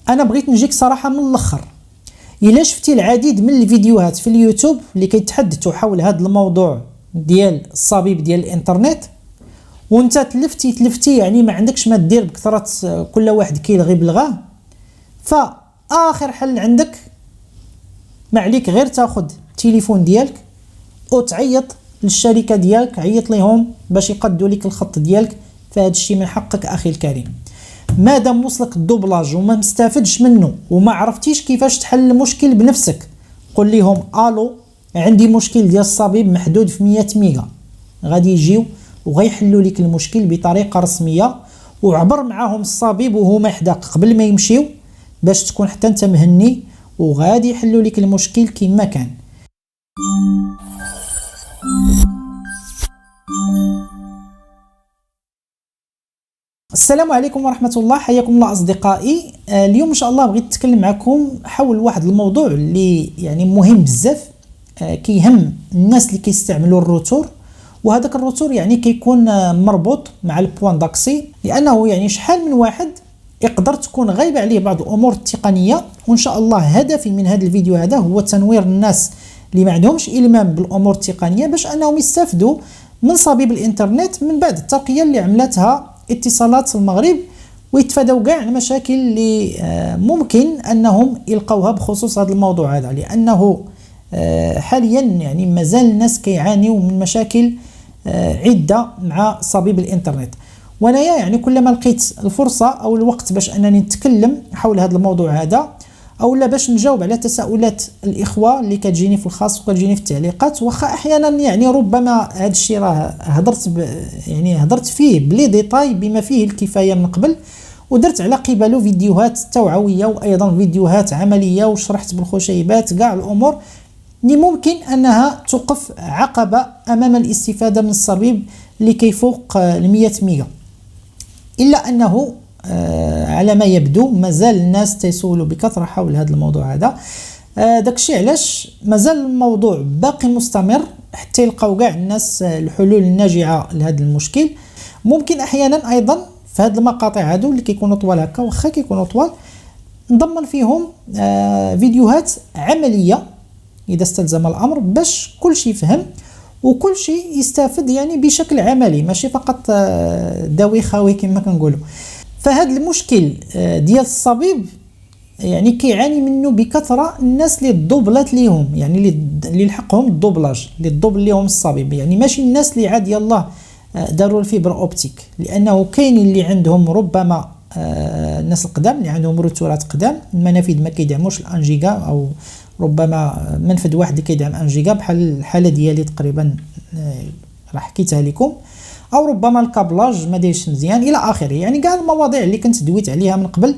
انا بغيت نجيك صراحه من الاخر. الا شفتي العديد من الفيديوهات في اليوتيوب اللي كيتحدثوا حول هذا الموضوع ديال الصبيب ديال الانترنت، وانت تلفتي يعني ما عندكش ما دير بكثره كل واحد كيلغي بلغاه، فاخر حل عندك ما عليك غير تاخذ التليفون ديالك وتعيط للشركه ديالك، عيط ليهم باش يقدوا لك الخط ديالك. فهذا الشيء من حقك اخي الكريم. مادام وصلك الدوبلاج وما مستافدش منه وما عرفتيش كيفاش تحل المشكل بنفسك، قل لهم الو عندي مشكل ديال الصبيب محدود في 100 ميجا، غادي يجيو وغيحلوا لك المشكل بطريقه رسميه، وعبر معاهم الصبيب وهما حداك قبل ما يمشيو باش تكون حتى انت مهني، وغادي يحلوا لك المشكل كما كان. السلام عليكم ورحمة الله، حياكم الله أصدقائي. اليوم إن شاء الله بغيت نتكلم معكم حول واحد الموضوع اللي يعني مهم بزاف، كيهم الناس اللي كيستعملوا الروتور. وهذاك الروتور يعني كيكون مربوط مع البوان داكسي، لأنه يعني شحال من واحد يقدر تكون غايبة عليه بعض الأمور التقنية. وإن شاء الله هدفي من هذا الفيديو هذا هو تنوير الناس اللي ما عندهمش إلمام بالأمور التقنية باش أنهم يستافدوا من صبيب الإنترنت من بعد الترقية اللي عملتها اتصالات المغرب، ويتفادوا كاع المشاكل اللي ممكن انهم يلقوها بخصوص هذا الموضوع هذا، لانه حاليا يعني مازال الناس كيعانيوا من مشاكل عده مع صبيب الانترنت. وانايا يعني كلما لقيت الفرصه او الوقت باش انني نتكلم حول هذا الموضوع هذا، او لا باش نجاوب على تساؤلات الاخوه اللي كتجيني في الخاص وكتجيني في التعليقات، واخا احيانا يعني ربما هذا الشيء راه هضرت فيه بلي ديتاي بما فيه الكفايه من قبل، ودرت على قباله فيديوهات توعويه وايضا فيديوهات عمليه، وشرحت بالخشيبات كاع الامور اللي ممكن انها توقف عقبه امام الاستفاده من الصبيب اللي كيفوق 100 ميجا. الا انه على ما يبدو مازال الناس تيسولوا بكثره حول هذا الموضوع هذا. داكشي علاش مازال الموضوع باقي مستمر حتى يلقاو كاع الناس الحلول الناجعه لهذا المشكل. ممكن احيانا ايضا في هذه المقاطع هادو اللي كيكونوا طوال هكا، واخا كيكونوا طوال، نضمن فيهم فيديوهات عمليه اذا استلزم الامر، باش كل شيء يفهم وكل شيء يستافد يعني بشكل عملي، ماشي فقط داوي خاوي كما كنقولوا. فهذا المشكل ديال الصبيب يعني كيعاني منه بكثره الناس اللي الدوبلات ليهم، يعني اللي لحقهم الدوبلاج، اللي الدوبل ليهم الصبيب، يعني ماشي الناس اللي عاد يلاه داروا الفيبر اوبتيك، لانه كاين اللي عندهم ربما الناس القدام اللي عندهم روتورات قدام، المنافذ ما كيدعموش الان جيجا، او ربما منفذ واحد اللي كيدعم 1 جيجا بحال الحاله ديالي تقريبا راه حكيتها لكم، او ربما الكابلاج ما دايرش مزيان الى اخره. يعني كاع المواضيع اللي كنت دويت عليها من قبل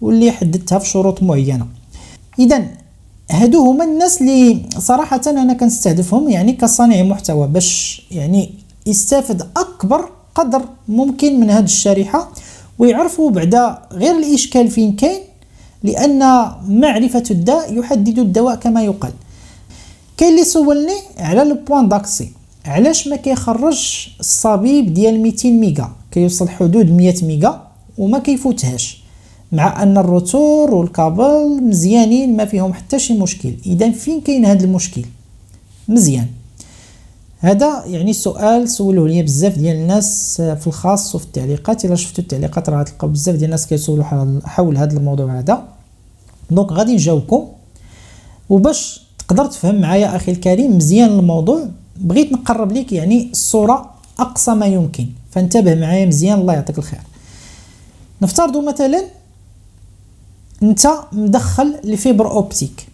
واللي حددتها في شروط معينه. اذا هادو هما الناس اللي صراحه انا كنستهدفهم يعني كصانع محتوى، باش يعني يستافد اكبر قدر ممكن من هذه الشريحه، ويعرفوا بعدا غير الاشكال فين كاين، لان معرفه الداء يحدد الدواء كما يقال. كاين اللي سولني على البوان داكسي، علاش ما كيخرج الصبيب ديال 200 ميجا، كيوصل حدود 100 ميجا وما كيفوتهاش، مع ان الروتور والكابل مزيانين ما فيهم حتى شي مشكل. اذا فين كاين هذا المشكل؟ مزيان، هذا يعني سؤال سولوه لي بزاف ديال الناس في الخاص وفي التعليقات. الا شفتوا التعليقات راه تلقاو بزاف ديال الناس كيسولوا حول هذا الموضوع هذا، دونك غادي نجاوبكم. وباش تقدر تفهم معايا اخي الكريم مزيان الموضوع، بغيت نقرب لك يعني الصوره اقصى ما يمكن، فانتبه معايا مزيان الله يعطيك الخير. نفترضوا مثلا انت مدخل لفيبر اوبتيك،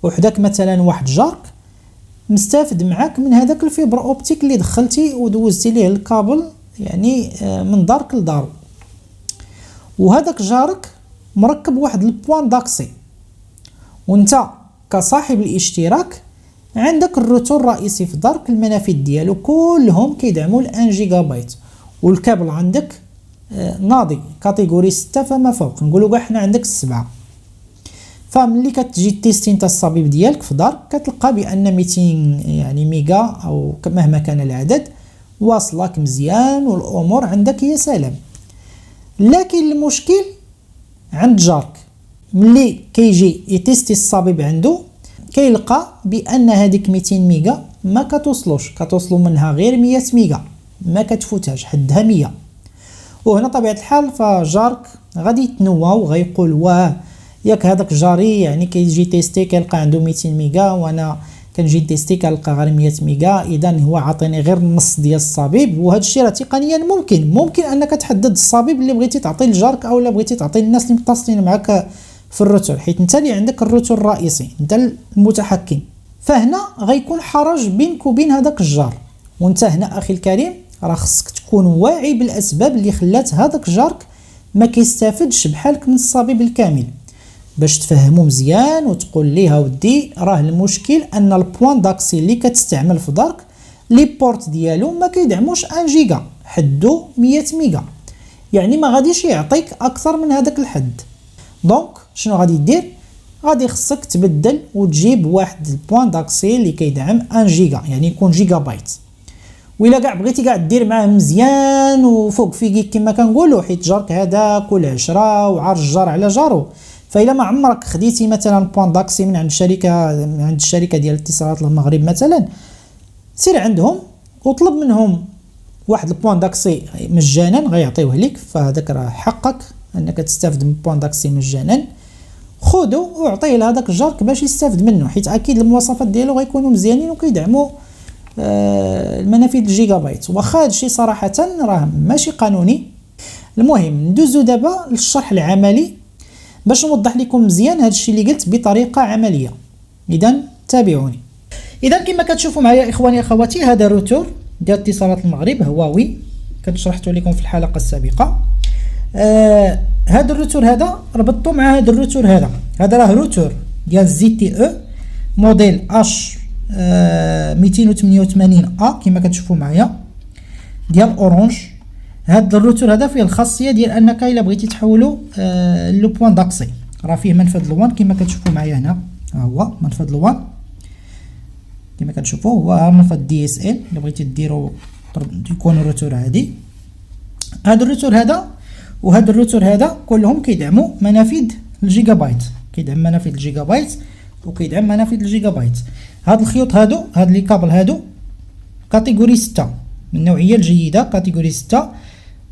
وحداك مثلا واحد جارك مستافد معاك من هذاك الفيبر اوبتيك اللي دخلتي ودوزتي ليه الكابل يعني من دارك لدارو، وهذاك جارك مركب واحد البوان داكسي، وانت كصاحب الاشتراك عندك الروتور الرئيسي في دارك، المنافذ ديالو كلهم كيدعموا 1 جيجا بايت، والكابل عندك ناضي كاتيجوري 6 فما فوق، نقولوا كاع حنا عندك 7. فملي كتجي تيستي نتا الصبيب ديالك في دارك كتلقى بان 200 يعني ميجا او مهما كان العدد واصلك مزيان والامور عندك يا سلام. لكن المشكل عند جارك، ملي كيجي يتيستي الصبيب عنده كيلقى بان هذيك 200 ميجا ما كتوصلوش، كتوصلو منها غير 100 ميجا، ما كتفوتهاش حدها 100. وهنا طبيعة الحال فجارك غادي يتنوى وغيقول واه ياك هذاك جاري يعني كيجي تيستي كيلقى عنده 200 ميجا وانا كنجي تيستي كنلقى غير 100 ميجا، اذا هو عاطيني غير النص ديال الصبيب. وهذا الشيء راه تقنيا ممكن انك تحدد الصبيب اللي بغيتي تعطي لجارك او لا بغيتي تعطي للناس اللي متصلين معك في الروتور، حيت انت اللي عندك الروتور الرئيسي، انت المتحكم. فهنا غيكون حرج بينك وبين هذاك الجار، وانت هنا اخي الكريم راه خصك تكون واعي بالاسباب اللي خلات هذاك جارك ما كيستافدش بحالك من الصبيب الكامل، باش تفهمو مزيان وتقول ليه اودي راه المشكل ان البوان داكسي اللي كتستعمل في دارك لي بورت ديالو ما كيدعموش 1 جيجا، حدو 100 ميجا، يعني ما غاديش يعطيك اكثر من هذاك الحد. دونك شنو غادي دير؟ غادي خصك تبدل وتجيب واحد البوان داكسي اللي كيدعم 1 جيجا، يعني يكون جيجا بايت. وإلا كاع بغيتي كاع دير معاه مزيان وفوق فيكيك كما كنقولوا، حيت جارك هذا كل 10 وعارج الجار على جارو، فإلا ما عمرك خديتي مثلا بوان داكسي من عند الشركة ديال اتصالات المغرب مثلا، سير عندهم وطلب منهم واحد البوان داكسي مجانا غيعطيوه لك، فهذاك راه حقك انك تستافد من بوان داكسي مجانا. خذو وعطيه لهذاك جارك باش يستافد منه، حيت اكيد المواصفات ديالو غيكونوا مزيانين وكيدعموا المنافذ الجيجا بايت. واخا هادشي صراحه راه ماشي قانوني. المهم ندوزو دابا للشرح العملي باش نوضح لكم مزيان هادشي اللي قلت بطريقه عمليه. اذا تابعوني. اذا كما كتشوفوا معايا اخواني اخواتي، هذا روتور ديال اتصالات المغرب هواوي، كنت شرحته لكم في الحلقه السابقه. هذا الروتور هذا ربطته مع هذا الروتور هذا راه روتور ديال زي تي او موديل اش 288 ا كما كتشوفوا معايا ديال اورانج. هذا الروتور هذا فيه الخاصيه ديال انك الا بغيتي تحولوا لو بوان داكسي، راه فيه منفذ لوان كما كتشوفوا معايا هنا، ها هو منفذ لوان كما كتشوفوا، هو منفذ دي اس ال الا بغيتي ديروا يكون الروتور عادي. هذا الروتور هذا وهذا الروتور هذا كلهم كيدعموا منافذ الجيجا بايت، كيدعم منافذ الجيجا بايت وكيدعم منافذ الجيجا بايت. هاد الخيوط هادو، هاد لي كابل هادو كاتيجوري 6 من النوعيه الجيده، كاتيجوري 6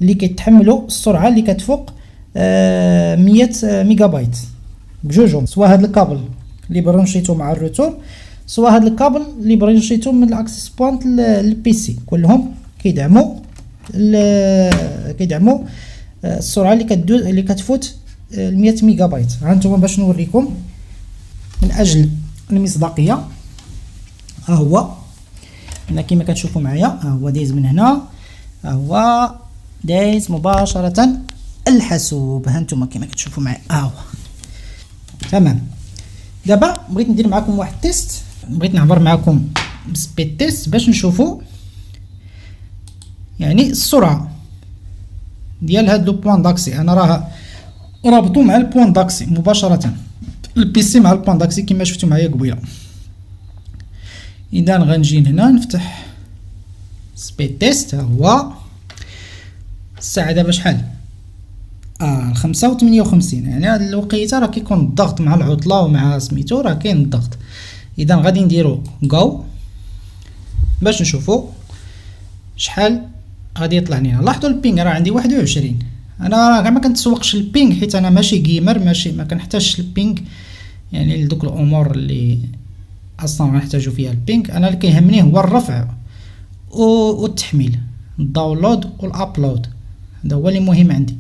اللي كيتحملوا السرعه اللي كتفوق 100 ميجا بايت بجوجهم، سواء هاد الكابل اللي برونشيتو مع الروتور، سواء هاد الكابل اللي برونشيتو من الاكسس بوينت للبي سي، كلهم كيدعموا السرعه اللي كتفوت 100 ميجا بايت. ها انتم باش نوريكم من اجل المصداقيه، ها هو هنا كما كتشوفوا معايا، ها هو دايز من هنا، ها هو دايز مباشره الحاسوب، ها انتم كما كتشوفوا معايا، ها هو تمام. دابا بغيت ندير معكم واحد تيست، بغيت نعبر معكم بسبيد تيست باش نشوفوا يعني السرعه ديال هاد لو بوان داكسي. انا راه رابطو مع البوان داكسي مباشره، البي سي مع البوان داكسي كما شفتوا معايا قبيله. اذا غنجي هنا نفتح سبيد تيست، ها هو الساعه دابا شحال 5:58، يعني هاد الوقيته راه كيكون الضغط مع العطله ومع سميتو راه كاين الضغط. اذا غادي نديرو جو باش نشوفوا شحال غادي يطلع لينا. لاحظوا البينغ راه عندي 21. انا راه كاع ما كنتسوقش البينغ حيت انا ماشي جيمر، ماشي ما كنحتاجش البينغ يعني لدوك الامور اللي اصلا غنحتاجو فيها البينغ. انا اللي كيهمني هو الرفع والتحميل، الداونلود والابلود، هذا هو اللي مهم عندي.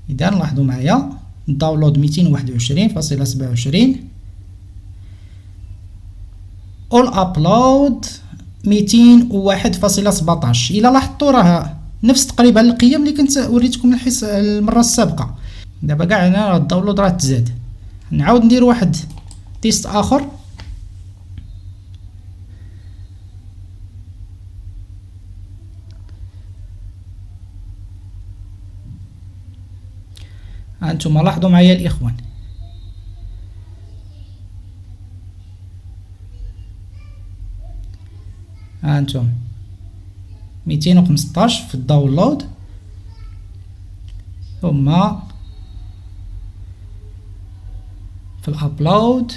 اذا لاحظوا معايا الداونلود 221.27 والابلود 201.17. الى لاحظتوا راه نفس تقريبا القيم اللي كنت وريتكم المره السابقه. دابا كاع هنا الداونلود راه تزاد. نعاود ندير واحد تيست اخر، هانتوما لاحظوا معايا الاخوان، هانتوما 215 في الداونلود، ثم في الابلود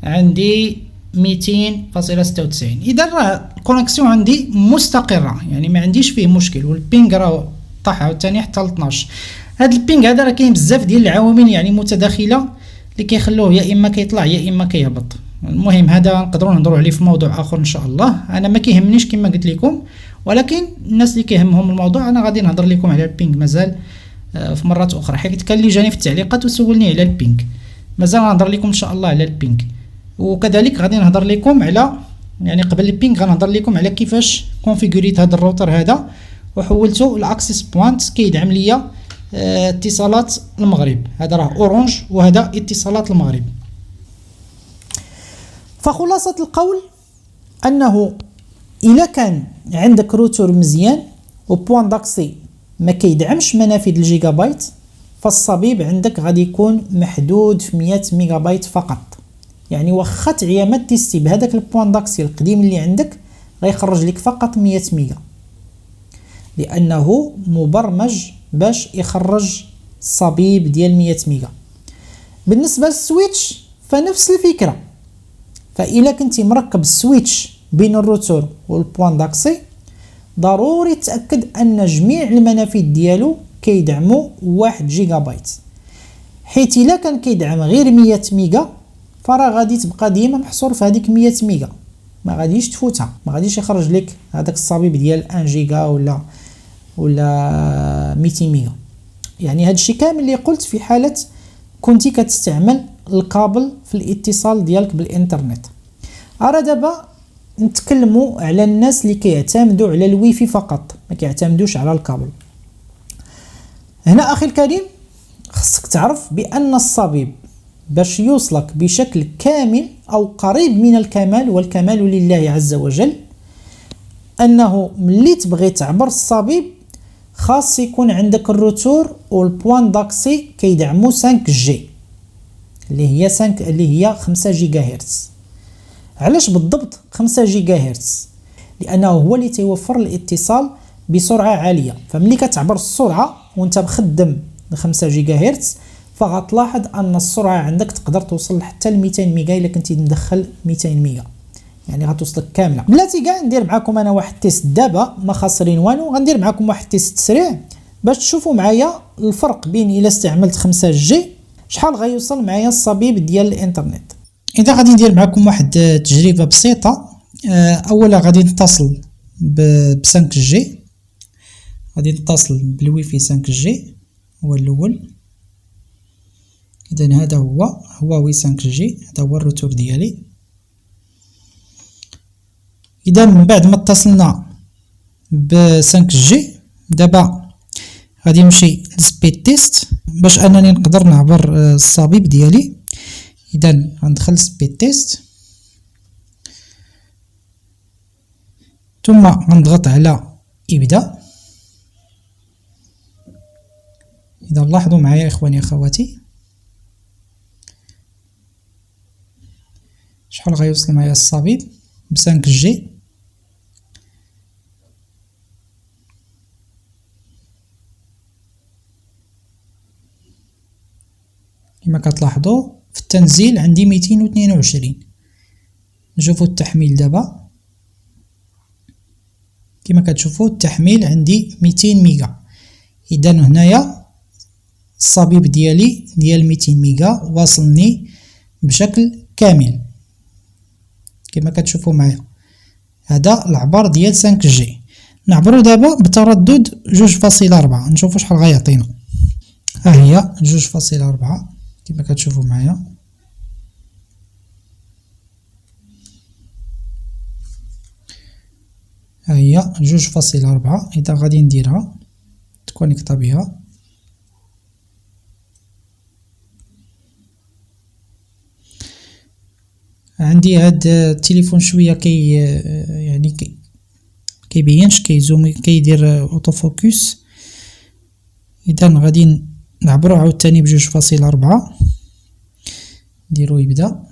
عندي 200.96. اذا راه الكونيكسيون عندي مستقره، يعني ما عنديش فيه مشكل، والبينغ راه طاح عاوتاني حتى ل 12. هذا البينغ هذا راه كاين بزاف ديال العوامل يعني متداخله اللي كيخلوه يا اما كيطلع يا اما كيهبط. المهم هذا نقدروا نهضروا عليه في موضوع اخر ان شاء الله. انا ما كيهمنيش كما قلت لكم، ولكن الناس اللي كيهمهم الموضوع انا غادي نهضر لكم على البينغ مازال في مرات اخرى، حيت كان اللي جاني في التعليقات وسولني على البينغ، مازال نهضر لكم ان شاء الله على البينغ. وكذلك غادي نهضر لكم على، يعني قبل البينغ غنهضر لكم على كيفاش كونفيغوريت هذا الروتر هذا وحولته لاكسس بوينت كيدعم ليا اتصالات المغرب. هذا راه اورانج وهذا اتصالات المغرب. فخلاصة القول انه الا كان عندك روتر مزيان وبوان داكسي ما كيدعمش منافذ الجيجا بايت، فالصبيب عندك غادي يكون محدود في 100 ميجا بايت فقط. يعني واخا تعيا ما تيستي بهذاك البوان داكسي القديم اللي عندك غيخرج لك فقط 100 ميجا، لانه مبرمج باش يخرج صبيب ديال 100 ميجا. بالنسبه للسويتش فنفس الفكره، فإلا كنتي مركب السويتش بين الروتور والبوان داكسي ضروري تأكد أن جميع المنافذ ديالو كيدعموا 1 جيجا بايت، حيت إلا كان كيدعم غير 100 ميجا فراه غادي تبقى ديما محصور في هذيك 100 ميجا، ما غاديش تفوتها، ما غاديش يخرج لك هذاك الصبيب ديال 1 جيجا ولا 200 ميجا. يعني هذا الشيء كامل اللي قلت في حالة كنتي كتستعمل الكابل في الاتصال ديالك بالانترنت. ارا دابا نتكلموا على الناس اللي كيعتمدوا على الويفي فقط، ما كيعتمدوش على الكابل. هنا اخي الكريم خصك تعرف بان الصبيب باش يوصلك بشكل كامل او قريب من الكمال، والكمال لله عز وجل، انه ملي تبغي تعبر الصبيب خاص يكون عندك الروتور والبوان داكسي كيدعموا 5 جي اللي هي 5 جيجا هرتز. علاش بالضبط 5 جيجا هرتز؟ لانه هو اللي تيوفر الاتصال بسرعه عاليه. فملي كتعبر السرعه وانت مخدم 5 جيجا هرتز فغتلاحظ ان السرعه عندك تقدر توصل حتى ل 200 ميجا الا كنتي مدخل 200 ميجا، يعني غتوصلك كامله. بلاتي كاع ندير معكم انا واحد تيست دابا، ما خاسرين والو، غندير معكم واحد تيست سريع باش تشوفوا معايا الفرق بين الا استعملت 5 جي شحال غيوصل معايا الصبيب ديال الانترنت. اذا غادي ندير معكم واحد تجربه بسيطه. اولا غادي نتصل ب 5 جي، غادي نتصل بالويفي 5 جي هو الاول. اذا هذا هو هواوي 5 جي، هذا هو الروتور ديالي. اذا من بعد ما اتصلنا ب 5 جي دابا غادي نمشي لسبيد تيست باش انني نقدر نعبر الصبيب ديالي. اذا غندخل سبيد تيست ثم غنضغط على ابدا. اذا لاحظوا معايا اخواني اخواتي شحال غيوصل معايا الصبيب ب 5 جي. كما كتلاحظوا في التنزيل عندي 222. نشوفوا التحميل دابا، كما كتشوفوا التحميل عندي 200 ميجا. اذا هنايا الصبيب ديالي ديال 200 ميجا واصلني بشكل كامل كما كتشوفوا معايا. هذا العبار ديال 5 جي. نعبروا دابا بتردد 2.4 نشوفوا شحال غيعطينا. ها هي 2.4 كما كتشوفوا معايا. ها هي 2.4. اذا غادي نديرها تكونيكطا بها عندي هاد التليفون شويه يعني كيبينش كيزوم كيدير اوتو فوكس. اذا غادي نعبرو عاوتاني ب2.4 نديرو يبدا.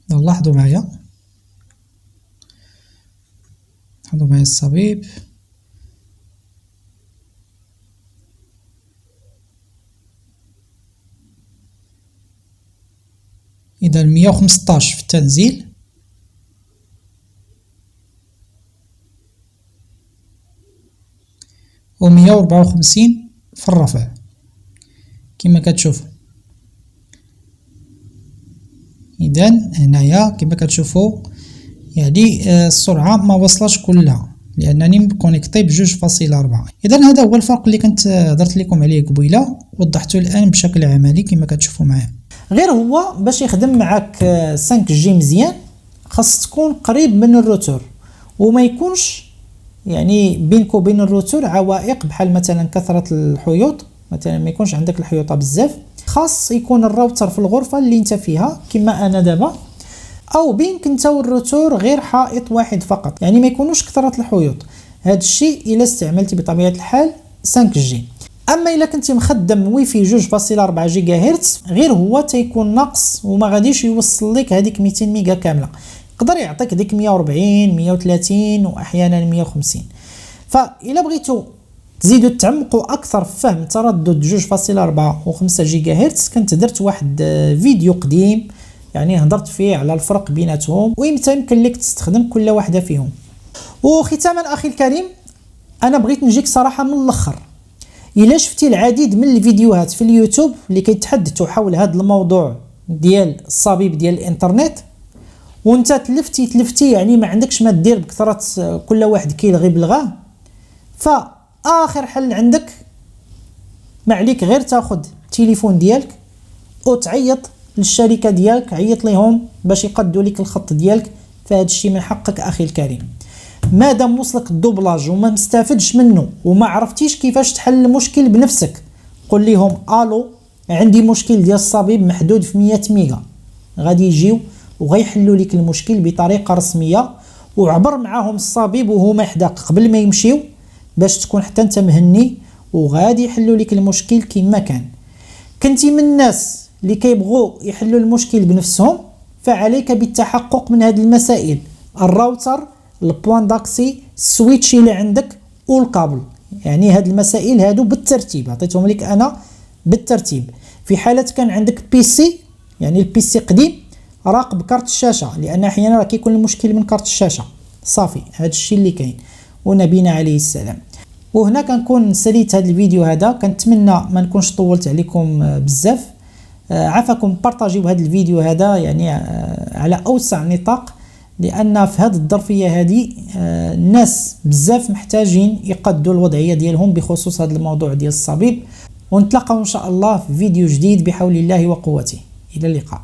لاحظوا معايا الصبيب إذا 115 في التنزيل و 154 في الرفع كما كتشوفوا. إذا هنايا كما كتشوفوا يعني السرعة ما وصلش كلها لأنني مكونيكطي ب2.4. إذا هذا هو الفرق اللي كنت هضرت لكم عليه قبيله وضحته الآن بشكل عملي كما كتشوفوا معايا. غير هو باش يخدم معاك 5G مزيان خاص تكون قريب من الروتور وما يكونش يعني بينك وبين الروتور عوائق بحال مثلا كثرة الحيوط، مثلا ما يكونش عندك الحيوطة بزاف. خاص يكون الراوتر في الغرفة اللي انت فيها كما انا دابا، او بينك انت والروتور غير حائط واحد فقط، يعني ما يكونوش كثرة الحيوط. هذا الشيء الا استعملتي بطبيعة الحال 5G. اما الا كنتي مخدم ويفي 2.4 جيجا هرتز غير هو تيكون ناقص وما غاديش يوصل لك هذيك 200 ميجا كامله، يقدر يعطيك ديك 140 130 واحيانا 150. فالا بغيتو تزيدوا تعمقوا اكثر في فهم تردد 2.4 و5 جيجا هرتز كنت درت واحد فيديو قديم يعني هضرت فيه على الفرق بيناتهم وامتى يمكن لك تستخدم كل واحده فيهم. وختاما اخي الكريم انا بغيت نجيك صراحه من الاخر، الا شفتي العديد من الفيديوهات في اليوتيوب اللي كيتحدثوا حول هذا الموضوع ديال الصبيب ديال الانترنت وانت تلفتي يعني ما عندكش ما دير بكثره كل واحد كيلغي بلغاه، فاخر حل عندك ما عليك غير تاخذ التليفون ديالك وتعيط للشركه ديالك، عيط ليهم باش يقدوا لك الخط ديالك. فهذا الشيء من حقك اخي الكريم. مادام وصلك الدوبلاج وما مستافدش منه وما عرفتيش كيفاش تحل المشكل بنفسك، قل لهم الو عندي مشكل ديال الصبيب محدود في 100 ميجا، غادي يجيو وغيحلوا لك المشكل بطريقه رسميه، وعبر معاهم الصبيب وهما حداك قبل ما يمشيو باش تكون حتى انت مهني وغادي يحلوا لك المشكل كما كان. كنتي من الناس اللي كيبغوا يحلوا المشكل بنفسهم فعليك بالتحقق من هذه المسائل: الراوتر، البوان داكسي، السويتش اللي عندك والكابل. يعني هاد المسائل هادو بالترتيب عطيتهم لك انا بالترتيب. في حالة كان عندك بيسي يعني البيسي قديم راقب كارت الشاشة، لان احيانا راه كيكون المشكل من كارت الشاشة. صافي هاد الشيء اللي كاين. ونبينا عليه السلام. وهنا كنكون ساليت هذا الفيديو هذا، كنتمنى ما نكونش طولت عليكم بزاف. عافاكم بارطاجيو هذا الفيديو هذا يعني على اوسع نطاق، لان في هذه الظرفيه هذه الناس بزاف محتاجين يقدوا الوضعيه ديالهم بخصوص هذا الموضوع ديال الصبيب. ونتلاقاو ان شاء الله في فيديو جديد بحول الله وقوته. الى اللقاء.